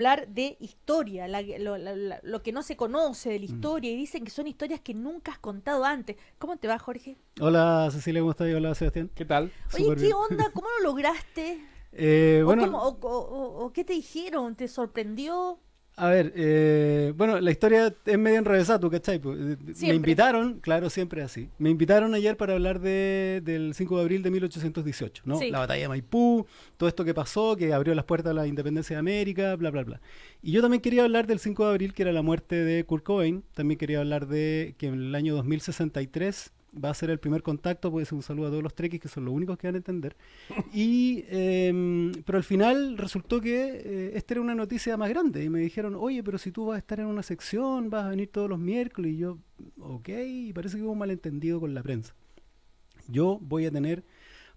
hablar de historia, lo que no se conoce de la historia, y dicen que son historias que nunca has contado antes. ¿Cómo te va, Jorge? Hola Cecilia, ¿cómo estás? Hola Sebastián. ¿Qué tal? Oye, Súper ¿qué bien. onda? ¿Cómo lo lograste? Bueno, ¿O qué te dijeron? ¿Te sorprendió? a ver, bueno, la historia es medio enrevesada, ¿tú cachai? Pues, me Siempre. invitaron, claro, siempre es así. Me invitaron ayer para hablar del 5 de abril de 1818, ¿no? Sí. La batalla de Maipú, todo esto que pasó, que abrió las puertas a la independencia de América, bla, bla, bla. Y yo también quería hablar del 5 de abril, que era la muerte de Kurt Cobain. También quería hablar de que en el año 2063 va a ser el primer contacto, puede ser un saludo a todos los trekkies, que son los únicos que van a entender. Pero al final resultó que esta era una noticia más grande, y me dijeron, oye, pero si tú vas a estar en una sección, vas a venir todos los miércoles, y yo, ok, y parece que hubo un malentendido con la prensa. Yo voy a tener,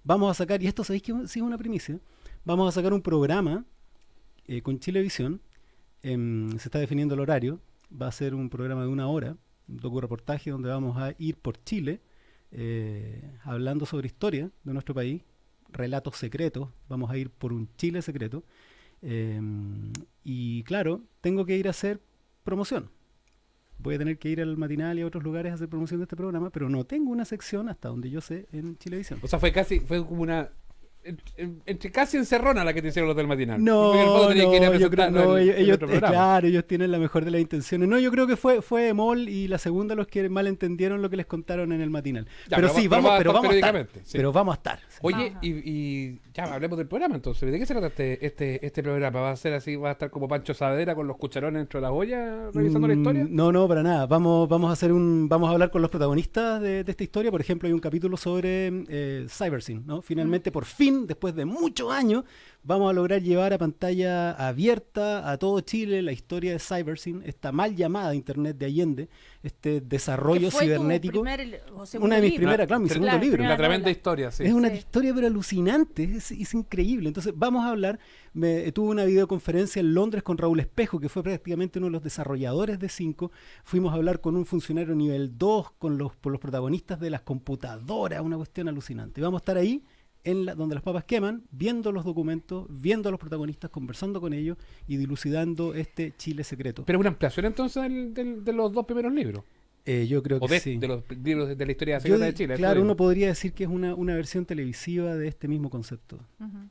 vamos a sacar, y esto sabéis que sí es una primicia, vamos a sacar un programa con Chilevisión, se está definiendo el horario, va a ser un programa de 1 hora, un docu-reportaje donde vamos a ir por Chile hablando sobre historia de nuestro país, relatos secretos, vamos a ir por un Chile secreto, y claro, tengo que ir a hacer promoción. Voy a tener que ir al matinal y a otros lugares a hacer promoción de este programa, pero no tengo una sección, hasta donde yo sé, en Chilevisión. O sea, fue como una... Entre casi encerrona la que te hicieron los del matinal. No, Porque en el fondo tenías que ir a no, yo creo, presentar no, el ellos, otro programa. claro, ellos tienen la mejor de las intenciones. No, yo creo que fue Emol y la segunda los que malentendieron lo que les contaron en el matinal. Ya, pero sí, vamos, pero vamos a estar. periódicamente, sí. Pero vamos a estar. Sí. Oye, Ajá. y ya hablemos del programa entonces. ¿De qué se trata este programa? ¿Va a ser así? ¿Va a estar como Pancho Saavedra con los cucharones dentro de la olla revisando la historia? No, para nada. Vamos a hablar con los protagonistas de esta historia. Por ejemplo, hay un capítulo sobre Cybersyn, ¿no? Finalmente, por fin, después de muchos años, vamos a lograr llevar a pantalla abierta a todo Chile la historia de Cybersyn, esta mal llamada Internet de Allende, este desarrollo ¿Qué fue tu cibernético. primer o segundo Una de mis libro? primeras, claro, mi segundo Claro, libro. primera Una tremenda novela. historia, sí. Es una Sí. historia pero alucinante, es increíble. Entonces vamos a hablar, tuve una videoconferencia en Londres con Raúl Espejo, que fue prácticamente uno de los desarrolladores de 5. Fuimos a hablar con un funcionario nivel 2, por los protagonistas de las computadoras, una cuestión alucinante. Vamos a estar ahí, donde las papas queman, viendo los documentos, viendo a los protagonistas, conversando con ellos y dilucidando este Chile secreto. Pero una ampliación entonces de los dos primeros libros. Yo creo O que sí. de los libros de la historia Yo secreta de Chile. claro, eso uno digo. podría decir que es una versión televisiva de este mismo concepto. Ujú.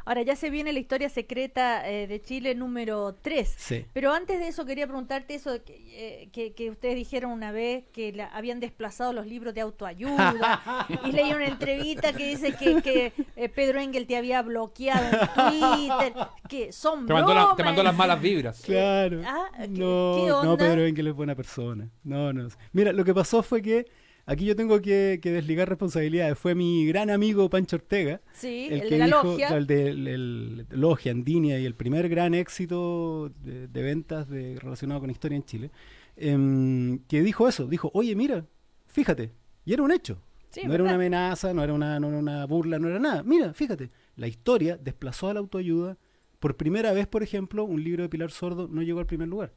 Ahora ya se viene la historia secreta de Chile número 3. Sí. Pero antes de eso quería preguntarte eso de que ustedes dijeron una vez que habían desplazado los libros de autoayuda y leí una entrevista que dice que Pedro Engel te había bloqueado en Twitter, que son Te bromas. mandó las malas vibras. Claro. ¿Qué No, onda? no, Pedro Engel es buena persona. No. Mira, lo que pasó fue que aquí yo tengo que desligar responsabilidades. Fue mi gran amigo Pancho Ortega, Sí, el el que de la dijo, logia. el de Logia, Andinia, y el primer gran éxito de ventas relacionado con historia en Chile, que dijo eso. Dijo, oye, mira, fíjate, y era un hecho. Sí, No era una ¿verdad? amenaza, no era una burla, no era nada. Mira, fíjate, la historia desplazó a la autoayuda. Por primera vez, por ejemplo, un libro de Pilar Sordo no llegó al primer lugar.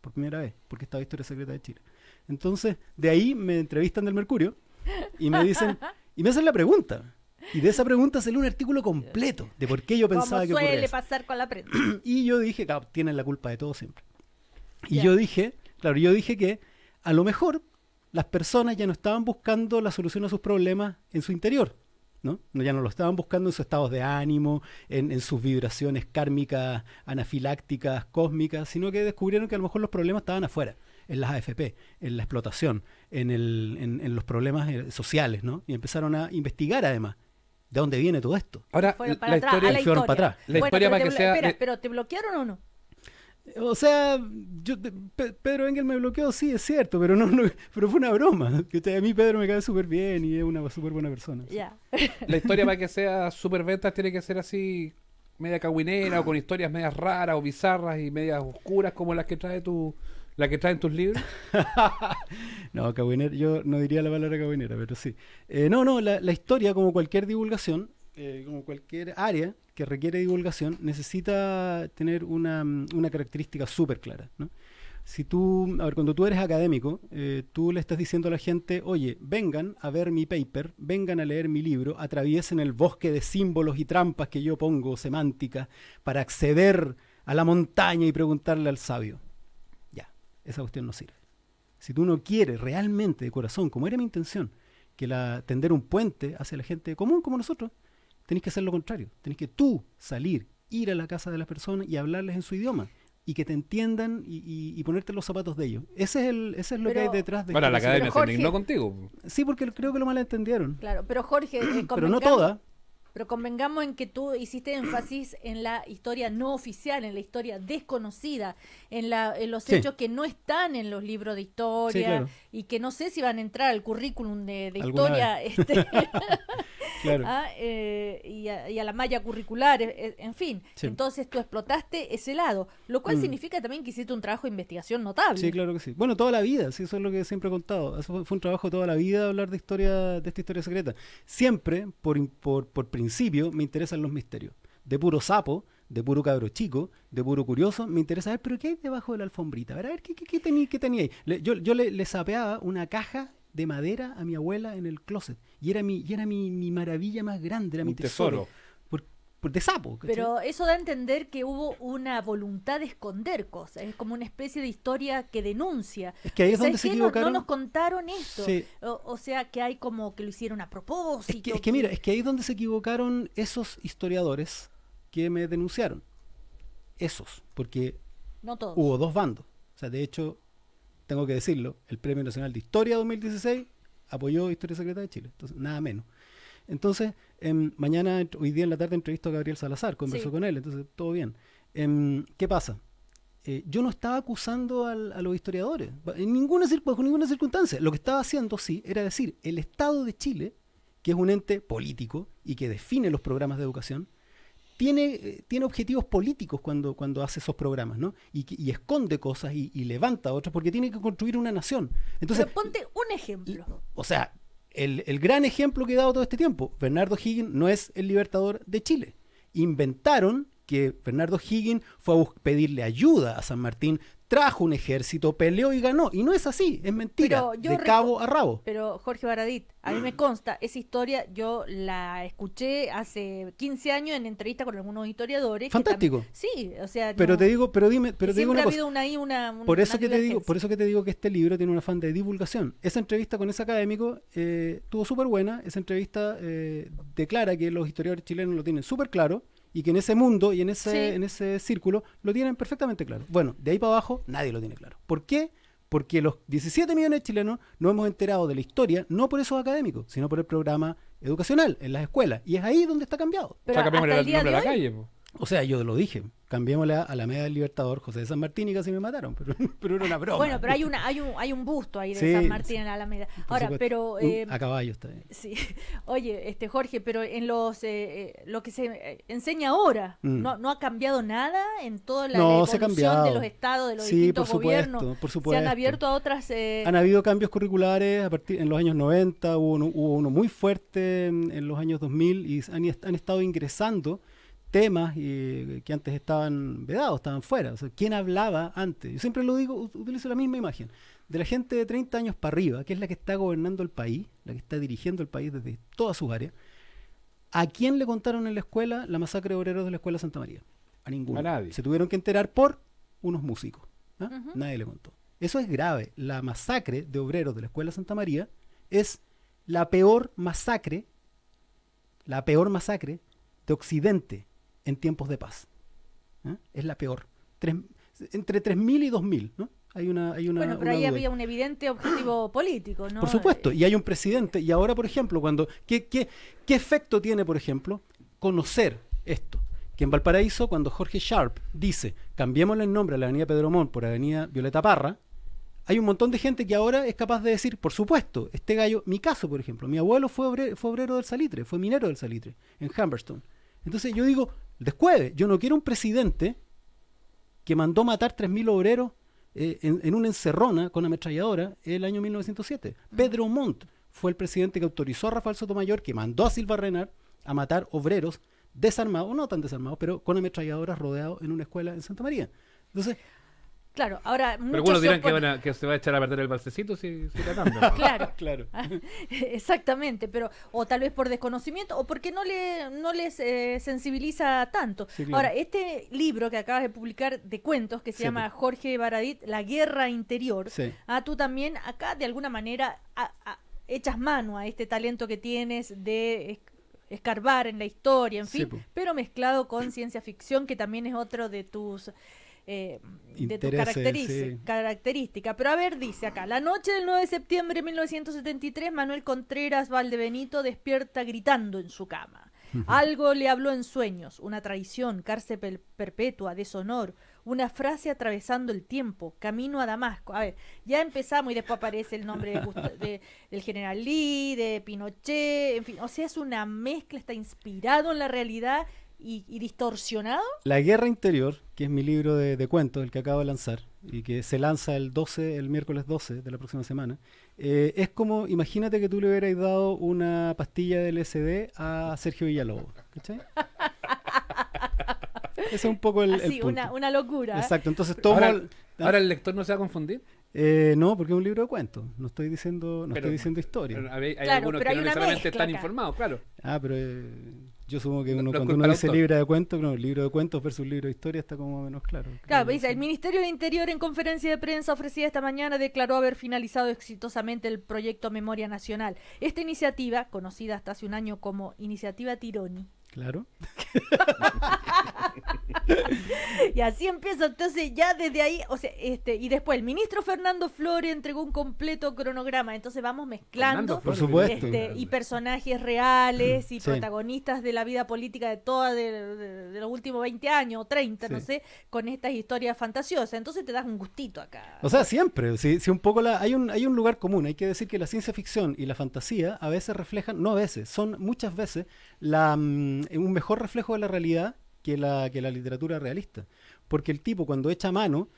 Por primera vez, porque estaba Historia Secreta de Chile. Entonces, de ahí me entrevistan del Mercurio y me dicen, y me hacen la pregunta. Y de esa pregunta salió un artículo completo de por qué yo pensaba Como que ocurría suele eso. pasar con la prensa. Y yo dije, claro, tienen la culpa de todo siempre. Y Ya. yo dije que a lo mejor las personas ya no estaban buscando la solución a sus problemas en su interior, ¿no? Ya no lo estaban buscando en sus estados de ánimo, en sus vibraciones kármicas, anafilácticas, cósmicas, sino que descubrieron que a lo mejor los problemas estaban afuera, en las AFP, en la explotación, en los problemas sociales, ¿no? Y empezaron a investigar además de dónde viene todo esto. Ahora, Fueron la para atrás, historia... a la fueron historia. para atrás. La historia pero para que sea- Espera, ¿pero te bloquearon o no? O sea, Pedro Engel me bloqueó, sí, es cierto, pero pero fue una broma. A mí Pedro me cae súper bien y es una súper buena persona. Ya. La historia para que sea super ventas tiene que ser así media cagüinera o con historias medias raras o bizarras y medias oscuras como las que traen tus libros. No, cagüinera, yo no diría la palabra cagüinera, pero sí. La historia, como cualquier divulgación, como cualquier área que requiere divulgación, necesita tener una característica súper clara, ¿no? Si tú, a ver, cuando tú eres académico, tú le estás diciendo a la gente, oye, vengan a ver mi paper, vengan a leer mi libro, atraviesen el bosque de símbolos y trampas que yo pongo, semánticas, para acceder a la montaña y preguntarle al sabio. Ya, esa cuestión no sirve. Si tú no quieres realmente de corazón, como era mi intención, que tender un puente hacia la gente común como nosotros, tenés que hacer lo contrario. Tenés que tú salir, ir a la casa de las personas y hablarles en su idioma. Y que te entiendan y ponerte los zapatos de ellos. Ese es lo que hay detrás de... Ahora, la academia se Jorge, indignó contigo. Sí, porque creo que lo malentendieron. Claro, pero Jorge, Pero no toda. Pero convengamos en que tú hiciste énfasis en la historia no oficial, en la historia desconocida, en los Sí. hechos que no están en los libros de historia, Sí, claro. y que no sé si van a entrar al currículum de Alguna historia Claro. y a la malla curricular, en fin. Sí. Entonces tú explotaste ese lado, lo cual significa también que hiciste un trabajo de investigación notable. Sí, claro que sí. Bueno, toda la vida, sí, eso es lo que siempre he contado. Eso fue un trabajo toda la vida hablar de esta historia secreta. Siempre, por principio, me interesan los misterios. De puro sapo, de puro cabro chico, de puro curioso, me interesa ver, pero ¿qué hay debajo de la alfombrita? A ver, ¿qué tenía ahí? Yo le sapeaba una caja de madera a mi abuela en el closet. Y era mi maravilla más grande, era mi Un tesoro. De sapo. ¿cachai? Pero eso da a entender que hubo una voluntad de esconder cosas. Es como una especie de historia que denuncia. Es que ahí es ¿Sabes donde se qué? equivocaron. No nos contaron esto. Sí. O sea, que hay como que lo hicieron a propósito. Es que mira, es que ahí es donde se equivocaron esos historiadores que me denunciaron. Esos, porque No todos. hubo dos bandos. O sea, de hecho, tengo que decirlo, el Premio Nacional de Historia 2016 apoyó Historia Secreta de Chile. Entonces, nada menos. Entonces, hoy día en la tarde entrevisto a Gabriel Salazar, converso Sí. con él, entonces todo bien. ¿Qué pasa? Yo no estaba acusando a los historiadores, bajo ninguna circunstancia. Lo que estaba haciendo, sí, era decir, el Estado de Chile, que es un ente político y que define los programas de educación, tiene objetivos políticos cuando hace esos programas, ¿no? Y esconde cosas y levanta otras porque tiene que construir una nación. Entonces, Pero ponte un ejemplo. o sea, el gran ejemplo que he dado todo este tiempo, Bernardo Higgins no es el libertador de Chile. Inventaron que Bernardo Higgins fue a pedirle ayuda a San Martín, trajo un ejército, peleó y ganó. Y no es así, es mentira, Pero yo de cabo a rabo. Pero Jorge Baradit, a mí me consta, esa historia yo la escuché hace 15 años en entrevista con algunos historiadores. Fantástico. Sí, o sea, Pero no- te digo, pero te digo siempre una ha cosa. habido una Por eso una que te digo, divergencia. por eso que te digo que este libro tiene un afán de divulgación. Esa entrevista con ese académico estuvo súper buena. Esa entrevista declara que los historiadores chilenos lo tienen súper claro y que en ese mundo y en ese círculo lo tienen perfectamente claro. Bueno, de ahí para abajo nadie lo tiene claro. ¿Por qué? Porque los 17 millones de chilenos nos hemos enterado de la historia no por esos académicos, sino por el programa educacional en las escuelas. Y es ahí donde está cambiado. Pero O sea, cambiémosle hasta el el día nombre de a la hoy, calle. Po. O sea, yo lo dije, cambiémosle a la media del Libertador José de San Martín y casi me mataron, pero era una broma. bueno, pero hay un busto ahí de Sí, San Martín sí. en la Alameda. Por Ahora, supuesto. pero A caballo está bien. sí, oye, Jorge, pero en lo que se enseña ahora, no ha cambiado nada en toda la No, se ha evolución cambiado. de los estados, de los Sí, distintos por supuesto, gobiernos. por Se han supuesto. abierto a otras. Han habido cambios curriculares en los años 90, hubo uno muy fuerte en los años 2000 y han estado ingresando temas que antes estaban vedados, estaban fuera. O sea, ¿quién hablaba antes? Yo siempre lo digo, utilizo la misma imagen. De la gente de 30 años para arriba, que es la que está gobernando el país, la que está dirigiendo el país desde todas sus áreas, ¿a quién le contaron en la escuela la masacre de obreros de la Escuela Santa María? A ninguno. A nadie. Se tuvieron que enterar por unos músicos. ¿Ah? Ujú. Nadie le contó. Eso es grave. La masacre de obreros de la Escuela Santa María es la peor masacre de Occidente en tiempos de paz. ¿Ah? Es la peor. Entre 3.000 y 2.000, ¿no? Hay una Bueno, pero ahí duda. había un evidente objetivo político, ¿no? Por supuesto, y hay un presidente, y ahora, por ejemplo, ¿qué efecto tiene, por ejemplo, conocer esto? Que en Valparaíso, cuando Jorge Sharp dice, cambiémosle el nombre a la avenida Pedro Montt por avenida Violeta Parra, hay un montón de gente que ahora es capaz de decir, por supuesto, este gallo, mi caso, por ejemplo, mi abuelo fue obrero del salitre, fue minero del salitre, en Humberstone. Entonces yo digo, descueve, yo no quiero un presidente que mandó matar 3.000 obreros en una encerrona con ametralladora el año 1907. Pedro Montt fue el presidente que autorizó a Rafael Sotomayor, que mandó a Silva Renar a matar obreros desarmados, no tan desarmados, pero con ametralladoras rodeados en una escuela en Santa María. Entonces, Claro, ahora Pero muchos algunos dirán oponen- que se va a echar a perder el balsecito si la cambia. Claro, Claro. exactamente, pero o tal vez por desconocimiento o porque no les sensibiliza tanto. Sí, claro. Ahora, este libro que acabas de publicar de cuentos que se Sí, llama Jorge Baradit, La guerra interior, Sí. tú también acá de alguna manera echas mano a este talento que tienes de escarbar en la historia, en Sí, fin, po. pero mezclado con ciencia ficción, que también es otro de tus Intereses, sí. característica. Pero a ver, dice acá, la noche del 9 de septiembre de 1973, Manuel Contreras Valdebenito despierta gritando en su cama. Algo le habló en sueños, una traición, cárcel perpetua, deshonor, una frase atravesando el tiempo, camino a Damasco. A ver, ya empezamos y después aparece el nombre del general Lee, de Pinochet, en fin, o sea, es una mezcla, está inspirado en la realidad y distorsionado. La guerra interior, que es mi libro de cuentos, el que acabo de lanzar, y que se lanza el miércoles 12 de la próxima semana, es como, imagínate que tú le hubieras dado una pastilla de LSD a Sergio Villalobos, ¿cachai? Ese es un poco el Así, punto. una locura. Exacto, entonces tomo... Ahora el lector no se va a confundir. No, porque es un libro de cuentos, no estoy diciendo Pero historia. Pero hay Claro, algunos pero que hay no una necesariamente mezcla están acá. informados, claro. Pero yo supongo que No cuando culpa uno al dice autor. libro de cuentos, no, libro de cuentos versus libro de historia está como menos claro. Claro, Creo dice, que el Ministerio del Interior en conferencia de prensa ofrecida esta mañana declaró haber finalizado exitosamente el proyecto Memoria Nacional. Esta iniciativa, conocida hasta hace un año como Iniciativa Tironi, Claro. y así empieza, entonces ya desde ahí, o sea, y después el ministro Fernando Flores entregó un completo cronograma, entonces vamos mezclando, Fernando Por Flores. supuesto. y personajes reales y Sí. protagonistas de la vida política de toda de los últimos 20 años o 30, no Sí. sé, con estas historias fantasiosas, entonces te das un gustito acá. O sea, siempre, si un poco hay un lugar común, hay que decir que la ciencia ficción y la fantasía a veces reflejan, no a veces, son muchas veces un mejor reflejo de la realidad que la literatura realista. Porque el tipo cuando echa mano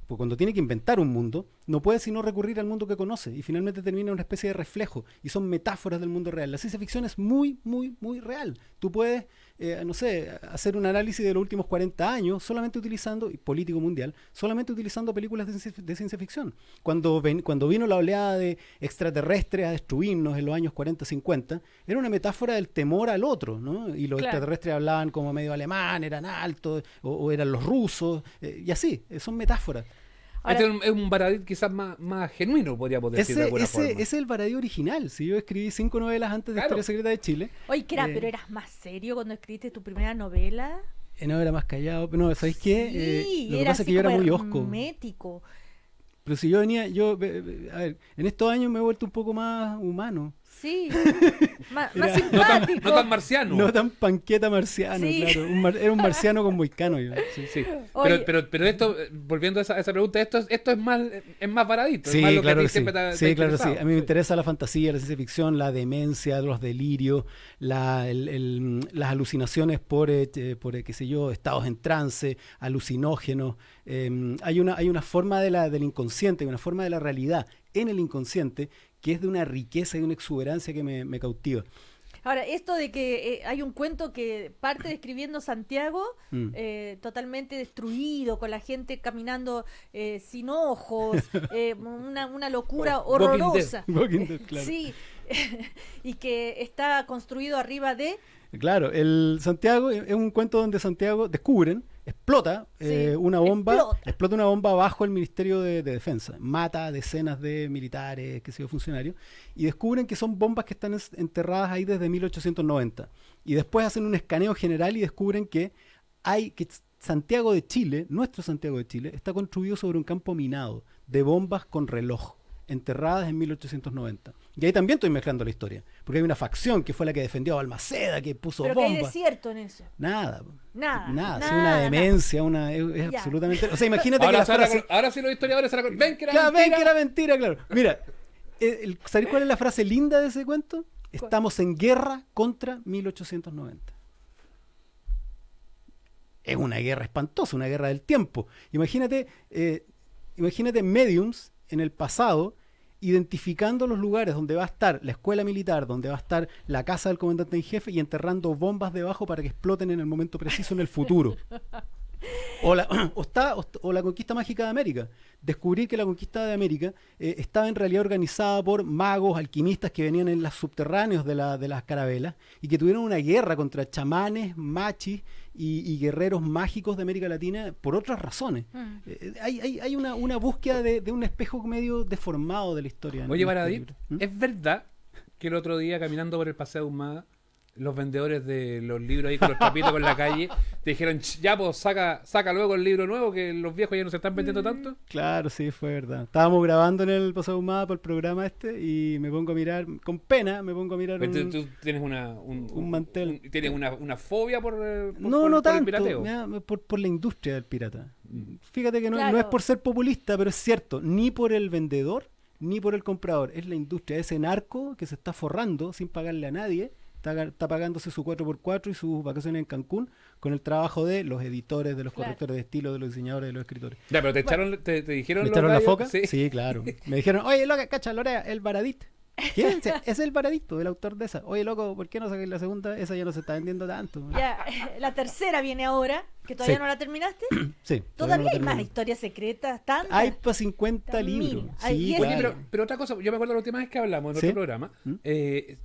cuando tiene que inventar un mundo, no puede sino recurrir al mundo que conoce y finalmente termina en una especie de reflejo y son metáforas del mundo real. La ciencia ficción es muy, muy, muy real. Tú puedes, no sé, hacer un análisis de los últimos 40 años solamente utilizando, y político mundial, solamente utilizando películas de ciencia ficción. Cuando vino la oleada de extraterrestres a destruirnos en los años 40, 50, era una metáfora del temor al otro, ¿no? Y los Claro. extraterrestres hablaban como medio alemán, eran altos, o eran los rusos, y así, son metáforas. Ahora- Este es un Baradit quizás más genuino, podríamos decir de alguna forma. Ese es el Baradí original. Si yo escribí 5 novelas antes de Claro. Historia Secreta de Chile, Oye, pero eras más serio cuando escribiste tu primera novela. no era más callado. No, ¿sabéis qué? Sí, Lo que era pasa es que así yo era como muy hosco. hermético. Pero si yo venía, a ver, en estos años me he vuelto un poco más humano. Sí, más Era- simpático. No tan marciano. No tan panqueta marciano, Sí. claro. Era un marciano con moicano yo. Sí, Sí. Oye. Pero esto, volviendo a esa pregunta, esto es más baradito. es Sí, más lo claro que a que ti sí. siempre te ha Sí, claro que sí. interesado. A mí me interesa la fantasía, la ciencia ficción, la demencia, los delirios, las alucinaciones por qué sé yo, estados en trance, alucinógenos. Hay una forma del inconsciente, hay una forma de la realidad en el inconsciente que es de una riqueza y una exuberancia que me cautiva. Ahora, esto de que hay un cuento que parte describiendo Santiago totalmente destruido, con la gente caminando sin ojos, una locura Walking horrorosa. Walking Dead, claro. Sí, y que está construido arriba de... Claro, el Santiago es un cuento donde Santiago explota Sí, una bomba, explota. una bomba bajo el Ministerio de Defensa, mata a decenas de militares, qué sé yo, funcionarios, y descubren que son bombas que están enterradas ahí desde 1890. Y después hacen un escaneo general y descubren que Santiago de Chile, nuestro Santiago de Chile, está construido sobre un campo minado de bombas con reloj, enterradas en 1890. Y ahí también estoy mezclando la historia, porque hay una facción que fue la que defendió a Balmaceda, que puso Pero que hay bombas. desierto en eso. Nada, Nada, es una demencia, es Ya. absolutamente... O sea, imagínate que Ahora, la se van a frase... col- ahora sí los historiadores se la col- ven que era Claro, mentira. ven que era mentira, claro. Mira, ¿sabes cuál es la frase linda de ese cuento? Estamos en guerra contra 1890. Es una guerra espantosa, una guerra del tiempo. Imagínate mediums en el pasado identificando los lugares donde va a estar la escuela militar, donde va a estar la casa del comandante en jefe y enterrando bombas debajo para que exploten en el momento preciso en el futuro. O la conquista mágica de América. Descubrir que la conquista de América estaba en realidad organizada por magos, alquimistas que venían en los subterráneos de las carabelas y que tuvieron una guerra contra chamanes, machis y guerreros mágicos de América Latina por otras razones. Hay una búsqueda de un espejo medio deformado de la historia. Oye, este Baradí, libro. ¿es verdad que el otro día caminando por el Paseo Ahumada, los vendedores de los libros ahí con los tapitos por la calle te dijeron, ya pues saca luego el libro nuevo, que los viejos ya no se están vendiendo tanto? Claro, sí, fue verdad. Estábamos grabando en el Paseo Ahumada para el programa y me pongo a mirar, con pena, Pero tú tienes un mantel. ¿Tienes una fobia por No el tanto, pirateo? por la industria del pirata. Fíjate que no Claro. es por ser populista, pero es cierto, ni por el vendedor, ni por el comprador. Es la industria, ese narco que se está forrando sin pagarle a nadie. Está pagándose su 4x4 y sus vacaciones en Cancún con el trabajo de los editores, de los Claro. correctores de estilo, de los diseñadores, de los escritores. Ya, pero te dijeron ¿Me los echaron la gallos? foca? Sí. Sí, claro. Me dijeron, oye, loca, cacha, Lorea, el Baradit. ¿Quién? Es el Baradito, el autor de esa. Oye, loco, ¿por qué no sacáis la segunda? Esa ya no se está vendiendo tanto. Ya, la tercera viene ahora, que todavía Sí. no la terminaste. Sí. Todavía no hay lo más termino. historias secretas, tantas. Hay para 50 Mil. libros. Hay Sí, 10 Oye, claro. pero otra cosa, yo me acuerdo la última vez que hablamos en ¿Sí? otro programa,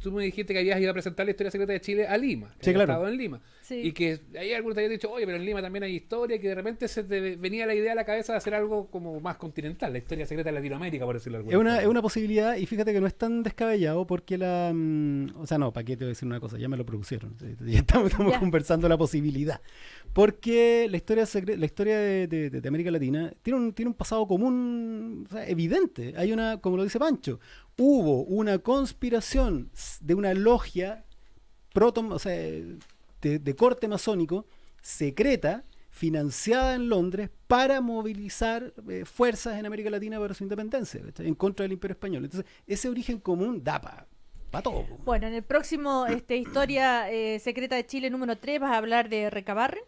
tú me dijiste que habías ido a presentar la historia secreta de Chile a Lima. Sí, Habías claro. estado en Lima. Sí. Y que ahí algunos te habían dicho, oye, pero en Lima también hay historia, y que de repente se te venía la idea a la cabeza de hacer algo como más continental, la historia secreta de Latinoamérica, por decirlo de alguna Es forma. una posibilidad, y fíjate que no es tan descabellado porque o sea, no, ¿para qué te voy a decir una cosa? Ya me lo propusieron. Ya estamos Ya. conversando la posibilidad. Porque la historia de América Latina tiene un pasado común, o sea, evidente. Hay como lo dice Pancho, hubo una conspiración de una logia o sea, de corte masónico, secreta, financiada en Londres para movilizar fuerzas en América Latina para su independencia, ¿cachai? En contra del Imperio Español. Entonces, ese origen común da para todo. Bueno, en el próximo Historia Secreta de Chile número 3 vas a hablar de Recabarren,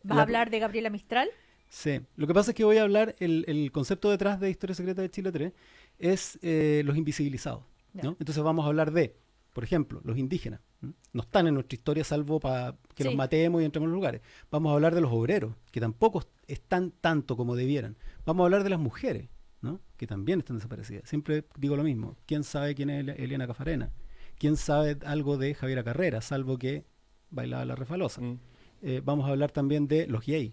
vas a hablar de Gabriela Mistral. Sí, lo que pasa es que voy a hablar, el concepto detrás de Historia Secreta de Chile 3 es los invisibilizados, ¿no? Ya. Entonces vamos a hablar de, por ejemplo, los indígenas. No están en nuestra historia salvo para que Sí. los matemos y entremos en los lugares. Vamos a hablar de los obreros, que tampoco están tanto como debieran. Vamos a hablar de las mujeres, ¿no? Que también están desaparecidas. Siempre digo lo mismo. ¿Quién sabe quién es Eliana Cafarena? ¿Quién sabe algo de Javiera Carrera, salvo que bailaba la refalosa? Vamos a hablar también de los gays.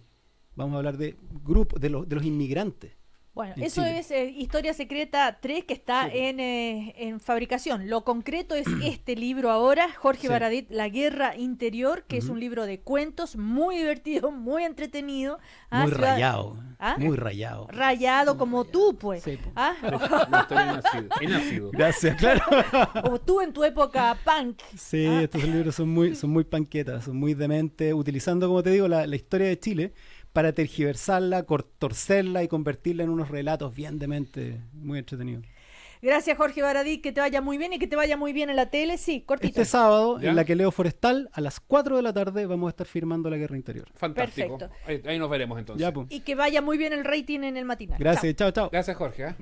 Vamos a hablar de grupos, de los inmigrantes. Bueno, En eso Chile. es Historia Secreta 3 que está Sí. en fabricación. Lo concreto es este libro ahora, Jorge Sí. Baradit, La Guerra Interior, que es un libro de cuentos muy divertido, muy entretenido. Muy Ciudad- rayado. ¿Ah? Muy rayado. Rayado como tú, pues. Sí, po. ¿Ah? Una historia inacido. Gracias, claro. O tú en tu época punk. Sí, Ah. estos libros son muy panquetas, son muy dementes, utilizando, como te digo, la historia de Chile para tergiversarla, torcerla y convertirla en unos relatos bien dementes, muy entretenidos. Gracias, Jorge Baradit, que te vaya muy bien y que te vaya muy bien en la tele. Sí, cortito. Este sábado, ¿Ya? en la que Leo Forestal, a las 4 de la tarde, vamos a estar firmando La Guerra Interior. Fantástico. Perfecto. Ahí nos veremos entonces. Ya, pues. Y que vaya muy bien el rating en el matinal. Gracias, chao, chao. Gracias, Jorge. ¿eh?